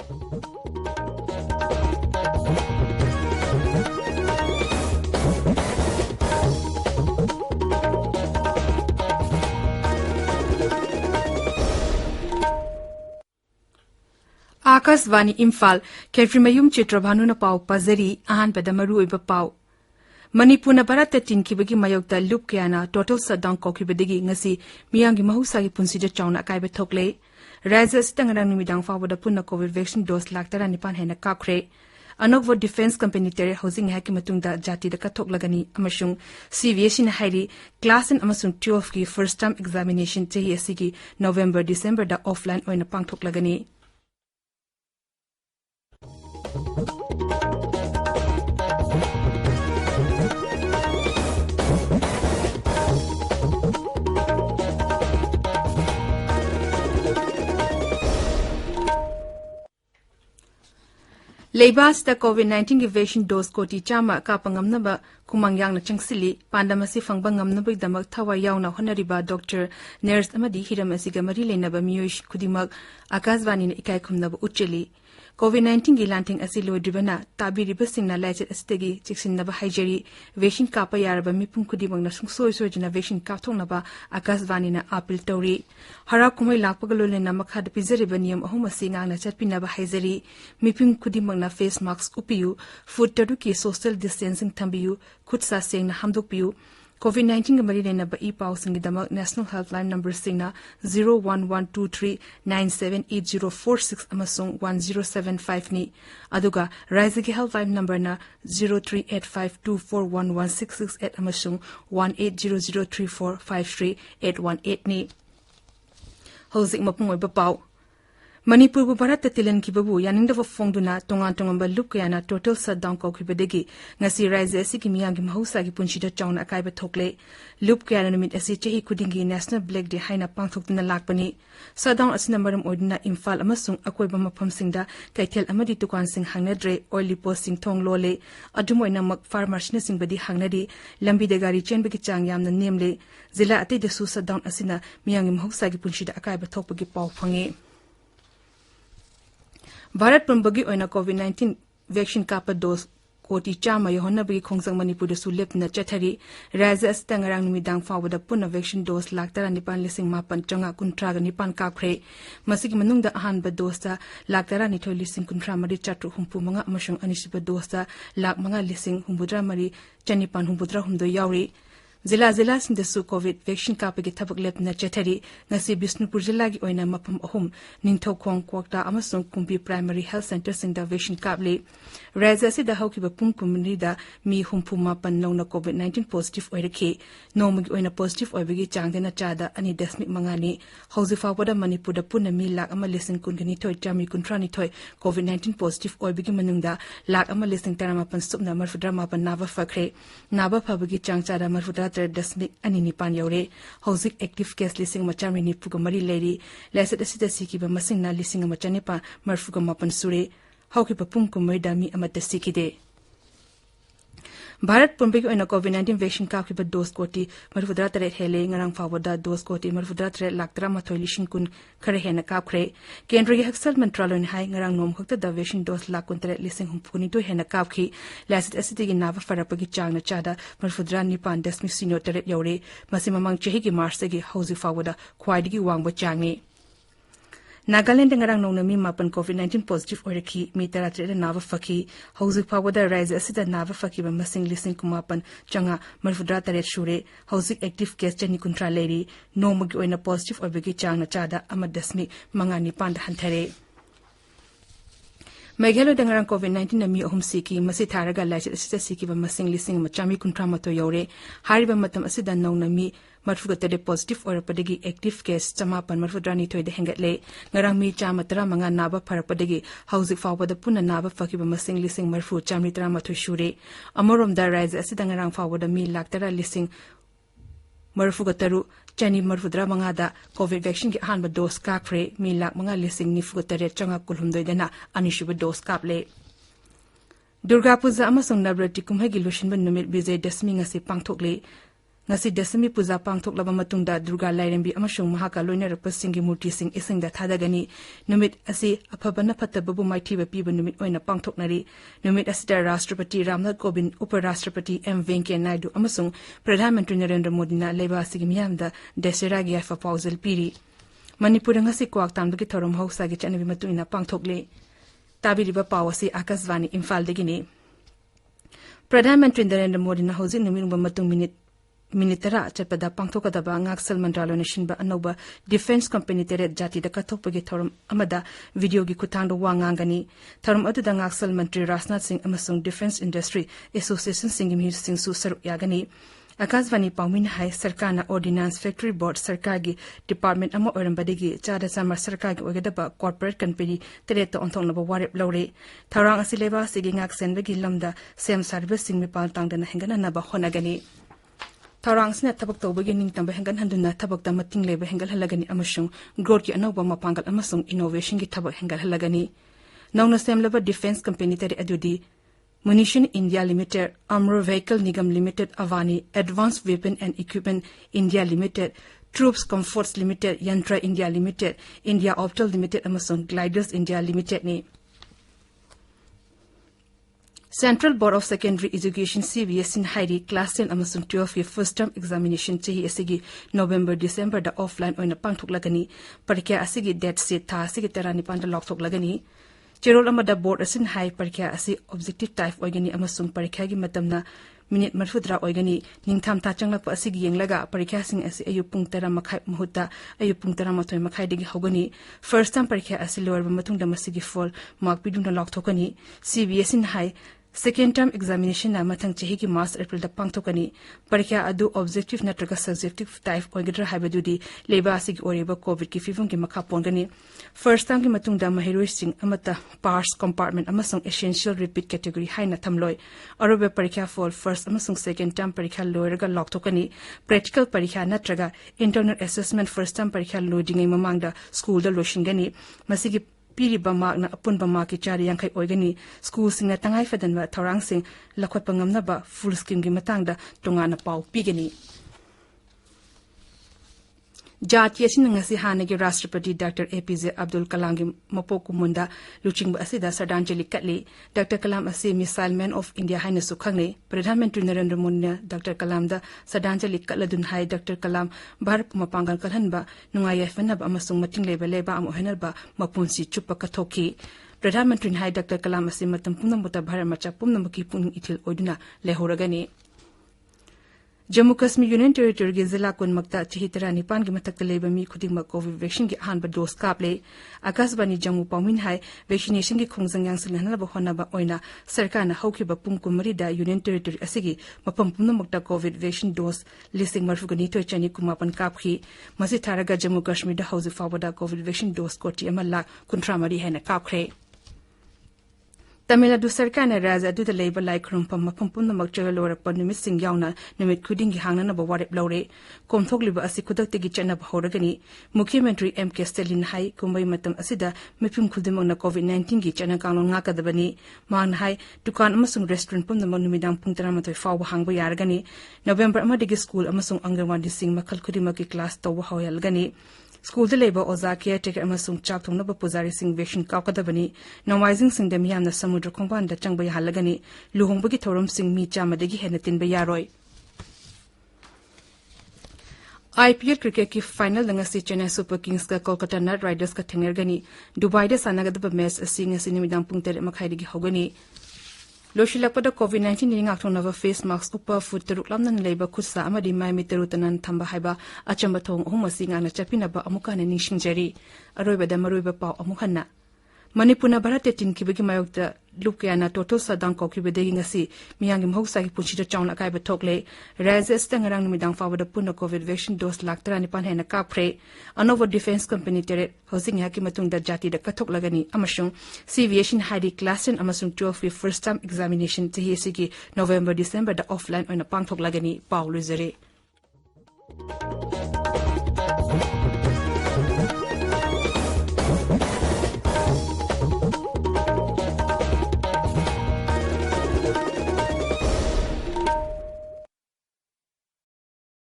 आकाशवाणी इम्फाल केफ्रीमयुम चित्रभानु न पाव पजरी आहान पदमरु ओइबा पाव मणिपुर भारत तिनखिबगी मयोक्ता लुप कयाना टोटल सटडाउन कौखिबदगी ngasi मियांगी महौसागी पुंसिदा चाउना कायबा थोकले राज्य सितंगरang numidang fawada punna covid vaccine dose lakh 9 हेना काखरे अनोव डिफेंस कंपनी तेरे हाउसिंग हैकी मतुंगदा जाति दा कथोकलगनी अमसुंग सीवीएससी न हाइरी क्लास एंड अमसुंग 12 की फर्स्ट टर्म एग्जामिनेशन चेही असिगी नवंबर डिसेंबर दा ऑफलाइन ओइना पांगथोकलगनी लेबास द कोविड-19 की वैक्सीन डोज कोटी Chama कापंगमनबा कुमांगयांगना चंगसिली पांडमसी फंगबा ngamnabigdamak thawa yauna honariba doctor nurse amadi hiram asiga mari lenaba miyoish खुदिमक Akashvani ने इकाई खुमनबा उच्चली कोविड-19 की लांथिंग असि लोइद्रिबना ताबिरिबा सिंगना लाइचेट अस्तेगी चिक्सिनबा हाइजेरी वैक्सीन कापा यारबा मिपुम खुदिमकना सुंगसोय सोयजना वैक्सीन कापथोंगनबा आकाशवाणी ना अपील तौरी हरा कुमै लापगा लोलेना मखाद पिजरिबा नियम अहुम असि ngang na chatpinaba हाइजेरी मिपुम खुदिमकना फेस मास्क उपियु फुट तडु की सोशल डिस्टेंसिंग थंबियु खुदसा सेंगना हमदोकपियु COVID-19 मरी लेनबा ई पाउसिंगदमक नेशनल हेल्पलाइन नंबर सिंगना 01123978046 अमसुंग 1075 नि अदुगा राज्य की हेल्पलाइन नंबर ना 0385241166 अमसुंग 180034538818 नि हौजिक मपुंग ओइबा पाउ मणिपुर भारत तिलन की बबू यानिंगदव फोंगदुना तोंगान तोंगंबा लुप कयाना टोटल सटडाउन कौखिबदगी ngasi राज्य असि मियांगी महौसागी पुंसिदा चाउना अकाइबा थोकले लुप कयाना नुमित असि चेही खुदिंगी नेशनल ब्लैक डे हाइना पांगथोकतुना लाकपनी सटडाउन असि मरम ओइदुना इम्फाल अमसुंग अकोइबा मफमसिंगदा कैथेल अमदि दुकानसिंग हांगनद्रे ऑइली पोस्टिंग थोंग लोले अदुमोइना मक फार्मर्सने सिंगबदी हांगनदि लंबीदा गाड़ी चेनबगी चांग यामना नेमले जिला अतैदसु सटडाउन असिना मियांगी महौसागी पुंसिदा अकाइबा थोकबगी पाउ फंगे भारत पुंबगी ओइना कोविड-19 वैक्सीन कापा डोज कोटी चामा योहनबगी खोंसंग मणिपुर सुलेपना चथरी राज्य अस्तंगरांग नुमिदांग फावदा पुना वैक्सीन डोज लाख 19,519 काखरे मसिगी मनुंगदा अहानबा डोजता लाख 19,913 अमसुंग अनिसिबा डोजता लाख 5,9,953 यावरी जिला सिंदसु कोविड वैक्सीन कापगी थबक लेपना चथरी ngasi बिष्णुपुर जिला की ओइना मफम अहुम निंथौखोंग कोक्टा अमसुंग कुंपी प्राइमरी हेल्थ सेंटर सिंगदा वैक्सीन कापले राज्य सिदा हौकिबा पुंग कुमनिदा मी हुमफुमा पन्नौना कोविड-19 पॉजिटिव ओइरखे नोमगी ओइना पॉजिटिव ओइबगी चांगदेना चादा अनि दशमिक मंगानी हौजिफावदा मणिपुरदा पुना मी लाख 1,19,913 कोविड-19 पॉजिटिव ओइबगी मनुंगदा लाख 1,13 सुबना मरफुद्रा मापन नाबा फखरे नाबा फबगी चांगचादा मरफुद्रा 3.9 यौरे हौजिक एक्टिव केस 1,994 लेरी लेसेट असिदा सिकिबा मसिंगना 1,994 सुरे हौकिबा पुंग कुमैदा मी अमत सिकिदे भारत पुंबगी ओइना कोविड-19 वैक्सीन काखिबा डोज कोटी मरफुद्रा 3 हेले ngarang फावदा डोज कोटी मरफुद्रा 3 लाख 13,000 खरे हेना काखरे केंद्रीय हक्सल मंत्रालय ने हाई ngarang नोम खक्ता द वैक्सीन डोज लाख 13,000 हेना काखी लासित असिदगी नावा फरपगी चांगना चादा मरफुद्रा 9.03 यौरे मसि ममंग चेही की मार्च से हौजि फावदा ख्वाइदगी वांगबा चांगनी नागालैंड ngarang नौना मी मापन कोविड-19 पॉजिटिव ओइरखी मी 13 नावा फकी हौजिक फावदा राज्य असिदा नावा फकीबा मसिंग 9,000 चंगा मरफुद्रा 3 सुरे हौजिक एक्टिव केस 9 लेरी नोमगी ओइना पॉजिटिव ओइबगी चांगना चादा 1.9 हंथरे मेघालय दंगरंग कोविड-19 नमी अहुम सिकी मसि थारगा लाइचेट असिदा सिकीबा मसिंग 1,913 यौरे हारिबा मतम असिदा नौनमी मरफुगतरे पॉजिटिव ओरपदगी एक्टिव केस 542 दे हेंगतले ngarang mi 135 नाबा फरपदगी हौजिक फावदा पुना नाबा फकीबा मसिंग 1,913 सुरे अमरोमदा राज्य असिदा ngarang फावदा मी लाख 13,000 चनी मरफुद्रा मंगादा कोविड वैक्सीन की अहानबा डोज काखरे मी लाख 5,993 चंगा कुलहुमदोइदना अनिशुबा डोज कापले दुर्गा पूजा अमसुंग नवरात्रि कुमहगी लुशिनबा नुमित विजय दशमी ngasi पांगथोकले ngasi Dasami puja pangthoklaba matungda Durga Lairembi amasung mahaka loinarapa singi murti sing isingda thadagani numit asi aphabana phatababu maithiba piba numit oina pangthoknari numit asida Rashtrapati Ramnath Kovind Uparashtrapati M Venkaiah Naidu amasung Pradhan Mantri Narendra Modi na leba sigi miyamda desera gi fa pausal piri Manipur ngasi kwak tambagi thorom hausa gi chanabi matuina pangthokle tabiriba pawasi Akashvani Imphal degini Pradhan Mantri Narendra Modi na hoji numinba matung Minitara Chapada Pangtokadaba Ngaksal Mandralo Nashinba Anoba Defense Company Teret Jati da Katopagi Thorum Amada Video gi Kutando Wangangani Thorum Aduda Ngaksal Mantri Rajnath Singh Amasung Defense Industry Association Singim Singh Su Sarup Yagani Akashvani Paumin Hai Sarkana Ordinance Factory Board Sarkagi Department Amo Orambadigi Chada Samar Sarkagi Ogadaba Corporate Company Tereto Ontonaba Warip Lore Tharang Asileva Sigi Ngaksen Bagi Lamda Sem Service Sing Mipal Tangdana Hengana Naba Honagani Thaurangsna thabak tawbagi ningtamba hengan handuna thabakta mating leba hengal halagani amasung growth ki anawba mapangal amasung innovation ki thabak hengal halagani nawna semlaba defense company tari adudi Munition India Limited Armor Vehicle Nigam Limited Avani Advanced Weapon and Equipment India Limited Troops Comforts Limited Yantra India Limited India Optal Limited amasung Gliders India Limited ni Central Board of Secondary Education CBS in Hairi Class 10 amasung 12 first term examination chehi asigi November December da offline oina pangthok lagani parikya asigi date set tha asigi terani panda lokthok lagani Cherol amada board asin hai parikya asi objective type oigani amasung parikya gi matamna minute marfudra oigani ningtham ta changlak asigi yenglaga parikya sing asi ayupung tera makhai muhuta ayupung tera matoi makhai digi hogani first term parikya asi lower matung da masigi fall mark piduna lokthokani CBS in hai Second term examination na mathang chehi ki March April da pangthokani parikya adu objective natraga subjective type oigidra haibadudi leba asigi oreba covid ki fifum ki makha pongani first term ki matung da mahiroi sing amata parts compartment amasung essential repeat category haina thamloi arobe parikya fall first amasung second term parikya loiraga lokthokani practical parikya natraga internal assessment first term parikya loading ai mamangda school da loshingani masigi Piri Bamak na apun Bamak ki chari yang kai oigani school sing na tangai fadan wa tharang sing lakhot pangam na ba full scheme gi matang da tunga na pau pigani Jati asin ngasi hanagi Rashtrapati Dr. APJ Abdul Kalam gi mapoku munda luching ba asida Sardanjali Katli Dr. Kalam asi Missile Man of India haina sukhangne Pradhan Mantri Narendra Modi Dr. Kalam da Sardanjali Katladun hai Dr. Kalam Bharat mapangal kalhan ba nungaya fanab amasung mating leba am ohenar ba mapunsi chupa kathoki Pradhan Mantri hai Dr. Kalam asi matam punam buta Bharat macha punam ki pun ithil oiduna lehoragani Jammu Kashmir Union Territory gi zila kun makta chihitara nipan gi matak leba mi khudingma covid vaccine gi hanba dose kaple Akashvani Jammu Paumin hai vaccination gi khongjang yang silhana ba hona ba oina sarkar na hauki ba pumkumari da Union Territory asigi mapam pumna makta covid vaccine dose listing marfu gani to chani kumapan kaphi masi tharaga Jammu Kashmir da hauzi fawada covid vaccine dose koti amala kuntramari haina kapkhre Tamil Nadu Sarkar na raja adu da labor like rumpam mapampun na magchaga lora pa numit sing yauna numit kuding gi hangna na ba warip laure komthok liba asi kudak tegi chana ba horagani Mukhyamantri MK Stalin hai kumbai matam asida mipim khudimang na COVID-19 gi chana kanglong nga kadabani man hai dukan amasung restaurant pum na numidang pungtara matoi faw hangba yaragani November amadigi school amasung Anganwadi sing makhal khudima ki class taw hoyalgani School the labor oza caretaker amasung chak thongna ba pujari sing vaccine kaukadabani Nawizing sing dem yamna samudra khongban da changba halagani luhongba gi thorum sing mi chamadagi hena tinba yaroi IPL cricket ki final ngasi Chennai Super Kings ka Kolkata Knight Riders ka thengergani Dubai da sanagadaba match asing ngasi nimidang pungtere makhaidagi hogani Loshilakpada COVID-19 ni ngakthonava face mask upa food teruk lamnan leiba khutsa amadi mai miterutanan thamba haiba achamba thong humasi ngana chapinaba amukana ningshingjari aroiba da maroiba paw amukhanna Manipuna Bharate tin kibagi mayokta lukayana total sadang kokibedegi ngasi miyangi mhoksa ki punchita chauna kaiba thokle razes tangarang numidang fawada puna covid vaccine dose laktra ni panhena kapre anova defense company tere housing haki matungda jati da kathok lagani amasung aviation hadi class 10 amasung 12 first term examination THC ki November December da offline oina pangthok lagani paulu zare